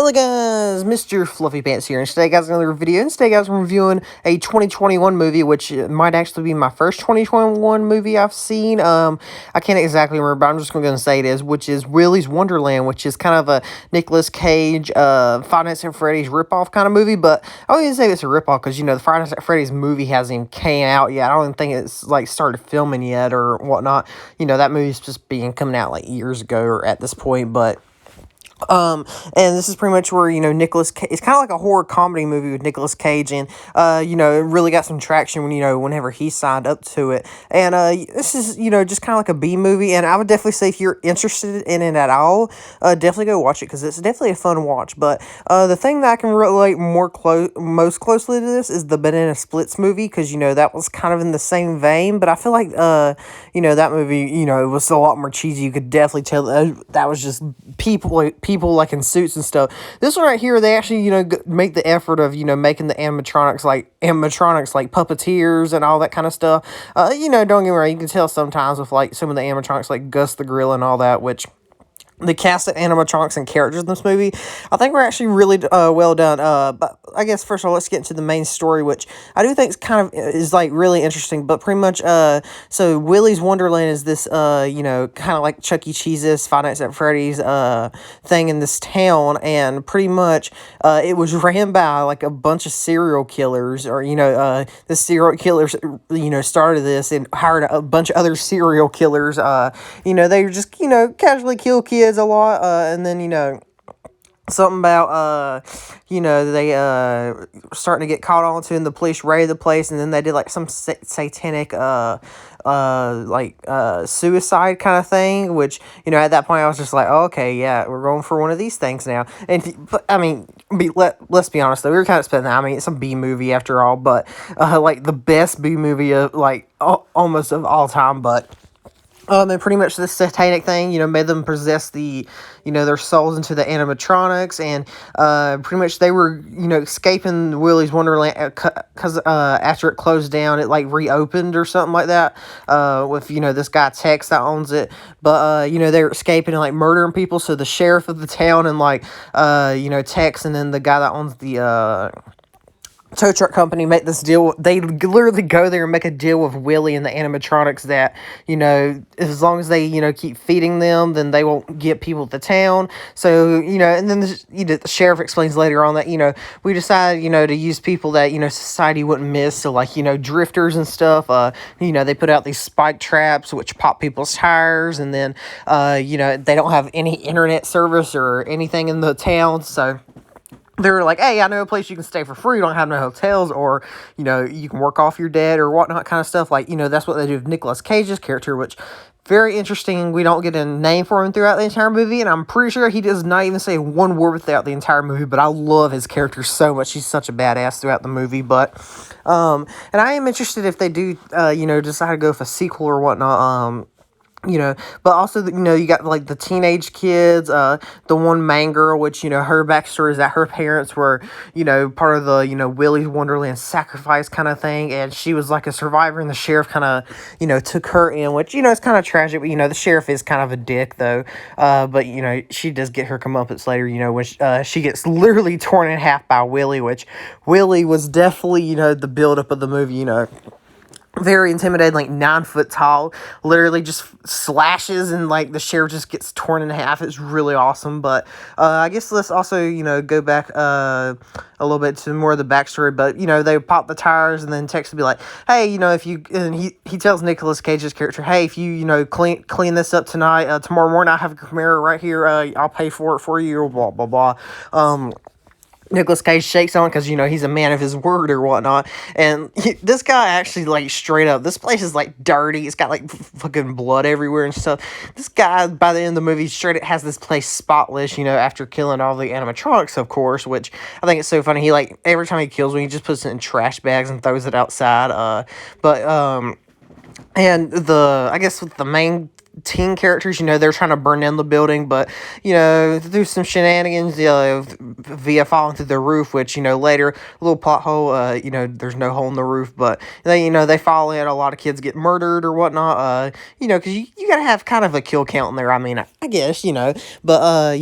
Hello guys, Mr. Fluffy Pants here, and today guys, another video, and today guys, we're reviewing a 2021 movie, which might actually be my first 2021 movie I've seen. I can't exactly remember, but I'm just going to say it is, which is Willy's Wonderland, which is kind of a Nicolas Cage, Five Nights at Freddy's ripoff kind of movie, but I don't even say it's a ripoff, because, the Five Nights at Freddy's movie hasn't even came out yet. I don't even think it's, started filming yet, or whatnot. That movie's just coming out, years ago, or at this point, but... and this is pretty much where, Nicolas Cage, it's kind of like a horror comedy movie with Nicolas Cage, and, it really got some traction when, whenever he signed up to it, and, this is, just kind of like a B movie, and I would definitely say if you're interested in it at all, definitely go watch it, because it's definitely a fun watch, but, the thing that I can relate most closely to this is the Banana Splits movie, because, that was kind of in the same vein, but I feel like, that movie, it was a lot more cheesy. You could definitely tell that was just people in suits and stuff. This one right here, they actually, make the effort of, making the animatronics like puppeteers and all that kind of stuff. Don't get me wrong, you can tell sometimes with, some of the animatronics, like Gus the Gorilla and all that, which... The cast of animatronics and characters in this movie, I think, were actually really well done. But I guess first of all, let's get into the main story, which I do think is really interesting. But pretty much, so Willy's Wonderland is this, kind of like Chuck E. Cheese's Five Nights at Freddy's thing in this town, and pretty much, it was ran by a bunch of serial killers, or the serial killers, started this and hired a bunch of other serial killers. They were just casually kill kids a lot, and then something about they starting to get caught on to, and the police raided the place, and then they did some satanic suicide kind of thing, which at that point I was just like, oh, okay, yeah, we're going for one of these things now. And but I mean, let's be honest though, we were kind of spending that. I mean, it's a B movie after all, but the best B movie of almost of all time, but and pretty much this satanic thing, made them possess their souls into the animatronics, and, pretty much they were, escaping Willy's Wonderland, because, after it closed down, it, reopened or something like that, with, this guy Tex that owns it, but, they were escaping and, murdering people, so the sheriff of the town and, Tex, and then the guy that owns the, tow truck company make this deal. They literally go there and make a deal with Willy and the animatronics that, as long as they, keep feeding them, then they won't get people to town. So, and then the sheriff explains later on that, we decided, to use people that, society wouldn't miss. So, drifters and stuff, they put out these spike traps, which pop people's tires. And then, they don't have any internet service or anything in the town. So... they're like, hey, I know a place you can stay for free. You don't have no hotels, or, you can work off your debt or whatnot kind of stuff. That's what they do with Nicolas Cage's character, which, very interesting. We don't get a name for him throughout the entire movie, and I'm pretty sure he does not even say one word throughout the entire movie, but I love his character so much. He's such a badass throughout the movie, but, and I am interested if they do, decide to go with a sequel or whatnot, but also, you got, the teenage kids, the one main girl, which, her backstory is that her parents were, part of the, Willy's Wonderland sacrifice kind of thing, and she was, a survivor, and the sheriff kind of, took her in, which, it's kind of tragic, but, the sheriff is kind of a dick, though, but, she does get her comeuppance later, when she gets literally torn in half by Willy, which Willy was definitely, the buildup of the movie, very intimidating, 9 foot tall, literally just slashes, and the sheriff just gets torn in half. It's really awesome. But I guess let's also go back a little bit to more of the backstory. But they pop the tires, and then Tex will be like, hey, if you, and he tells Nicolas Cage's character, hey, if you clean this up tonight, tomorrow morning I have a Camaro right here, I'll pay for it for you, or blah blah blah. Nicolas Cage shakes on it because, he's a man of his word or whatnot. And this guy actually, straight up, this place is, dirty. It's got, fucking blood everywhere and stuff. This guy, by the end of the movie, straight up has this place spotless, after killing all the animatronics, of course, which I think it's so funny. He, every time he kills one, he just puts it in trash bags and throws it outside. And I guess with the main teen characters, they're trying to burn down the building, but, through some shenanigans, via falling through the roof, which, later, a little plot hole, there's no hole in the roof, but they fall in, a lot of kids get murdered or whatnot, because you gotta have kind of a kill count in there, I mean, I guess, but,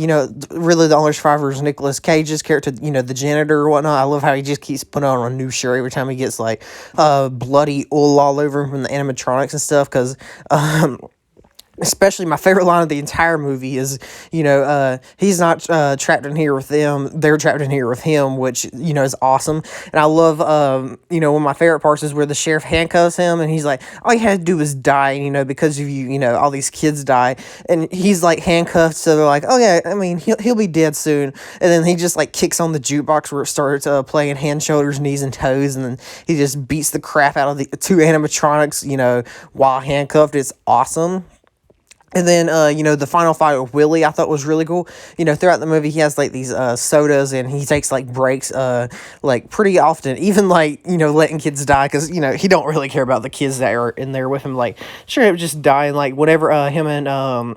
really the only survivor is Nicolas Cage's character, the janitor or whatnot. I love how he just keeps putting on a new shirt every time he gets, like, bloody oil all over him from the animatronics and stuff, because, especially my favorite line of the entire movie is, he's not trapped in here with them, they're trapped in here with him, which, is awesome. And I love, one of my favorite parts is where the sheriff handcuffs him, and he's like, all you had to do was die, because of you, all these kids die. And he's, like, handcuffed, so they're like, oh, yeah, I mean, he'll be dead soon. And then he just, like, kicks on the jukebox where it starts playing Hand, Shoulders, Knees, and Toes, and then he just beats the crap out of the two animatronics, while handcuffed. It's awesome. And then, the final fight with Willy, I thought was really cool. Throughout the movie, he has, like, these sodas, and he takes, like, breaks, like, pretty often. Even, like, letting kids die, because, he don't really care about the kids that are in there with him. Like, sure, just dying, like, whenever him and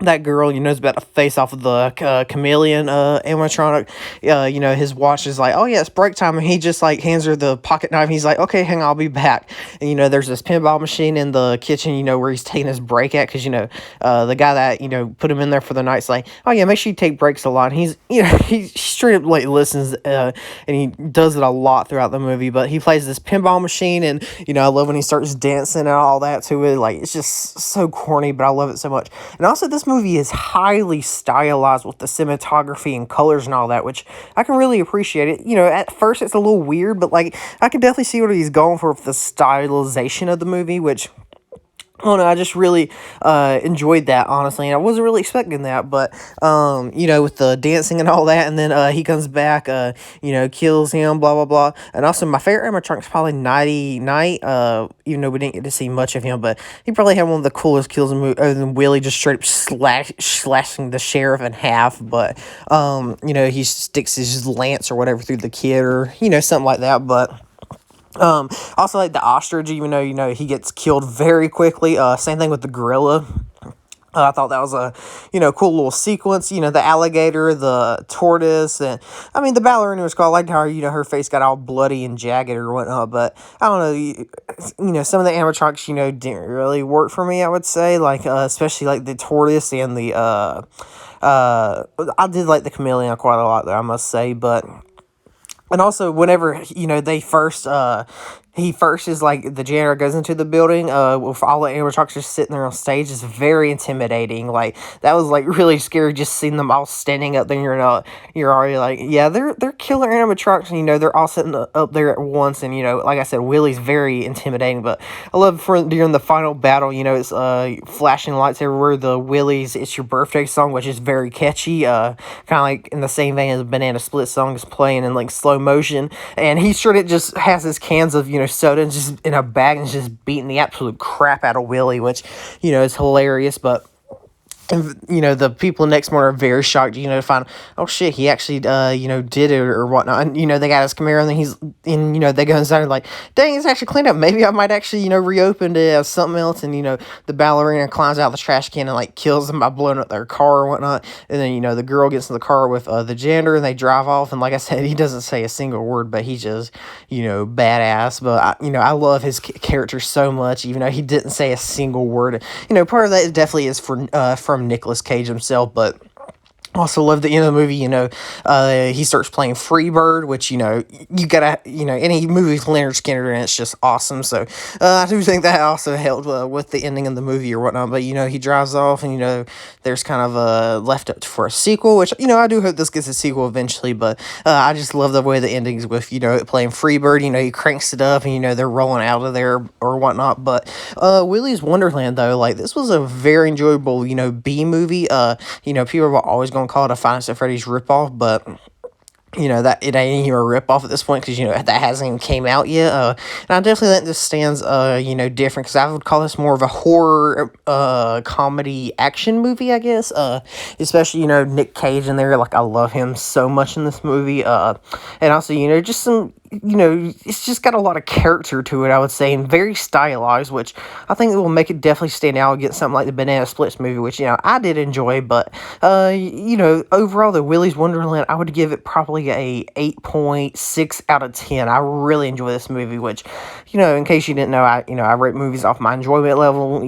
that girl, is about to face off with the chameleon animatronic. His watch is like, oh yeah, it's break time, and he just like hands her the pocket knife. And he's like, okay, hang on, I'll be back. And there's this pinball machine in the kitchen, where he's taking his break at, because the guy that put him in there for the night's like, oh yeah, make sure you take breaks a lot. And he's he straight up like listens, and he does it a lot throughout the movie. But he plays this pinball machine, and I love when he starts dancing and all that to it. Like, it's just so corny, but I love it so much. And also, this movie is highly stylized with the cinematography and colors and all that, which I can really appreciate it. At first it's a little weird, but like I can definitely see what he's going for with the stylization of the movie, which oh no, I just really enjoyed that, honestly, and I wasn't really expecting that, but, with the dancing and all that, and then he comes back, kills him, blah, blah, blah, and also my favorite animatronic is probably Nighty Night, even though we didn't get to see much of him, but he probably had one of the coolest kills in the movie, other than Willy just straight up slashing the sheriff in half, but, he sticks his lance or whatever through the kid, or, something like that, but... also like the ostrich, even though, he gets killed very quickly, same thing with the gorilla. I thought that was a, cool little sequence, the alligator, the tortoise, and, I mean, the ballerina was cool. I liked how, her face got all bloody and jagged or whatnot, but, I don't know, some of the animatronics, didn't really work for me, I would say, like, especially, like, the tortoise and the, I did like the chameleon quite a lot there, I must say, but... And also, whenever, they first, he first is like, the janitor goes into the building, with all the animatronics just sitting there on stage, is very intimidating. Like, that was, like, really scary, just seeing them all standing up there, and you're already like, yeah, they're killer animatronics, and, they're all sitting up there at once, and, like I said, Willy's very intimidating, but I love during the final battle, it's, flashing lights everywhere, the Willys It's Your Birthday song, which is very catchy, kind of like in the same vein as the Banana Split song is playing in, like, slow motion, and he sort of just has his cans of, soda and just in a bag and just beating the absolute crap out of Willy, which, is hilarious, but... And, the people next morning are very shocked, to find, oh shit, he actually, did it or whatnot. And, they got his Camaro, and they go inside and like, dang, it's actually cleaned up. Maybe I might actually, reopen it as something else. And, the ballerina climbs out of the trash can and, like, kills them by blowing up their car or whatnot. And then, the girl gets in the car with the janitor, and they drive off. And like I said, he doesn't say a single word, but he's just, badass. But, I love his character so much, even though he didn't say a single word. Part of that definitely is from Nicolas Cage himself, but also love the end of the movie, he starts playing Freebird, which, you gotta, any movie with Leonard Skinner in it's just awesome, so, I do think that also helped, with the ending of the movie or whatnot, but, he drives off, and, there's kind of, left up for a sequel, which, I do hope this gets a sequel eventually, but, I just love the way the ending's with, playing Freebird, he cranks it up, and, they're rolling out of there or whatnot, but, Willy's Wonderland, though, like, this was a very enjoyable, B movie, people were always going to call it a Five Nights at Freddy's ripoff, but that it ain't even a ripoff at this point, because that hasn't even came out yet, and I definitely think this stands different, because I would call this more of a horror comedy action movie, I guess, especially Nick Cage in there. Like, I love him so much in this movie, and also just some it's just got a lot of character to it, I would say, and very stylized, which I think will make it definitely stand out against something like the Banana Splits movie, which, I did enjoy, but, overall, the Willy's Wonderland, I would give it probably a 8.6 out of 10. I really enjoy this movie, which, in case you didn't know, I rate movies off my enjoyment level,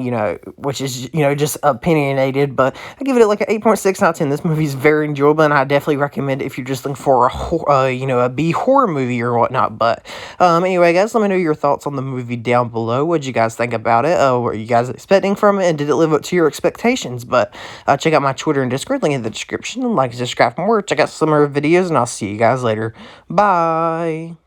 which is, just opinionated, but I give it like an 8.6 out of 10. This movie is very enjoyable, and I definitely recommend it if you're just looking for a B horror movie or whatnot. But anyway, guys, let me know your thoughts on the movie down below. What did you guys think about it? What were you guys expecting from it, and did it live up to your expectations? But check out my Twitter and Discord, link in the description. Like and subscribe for more. Check out some of our videos, and I'll see you guys later. Bye.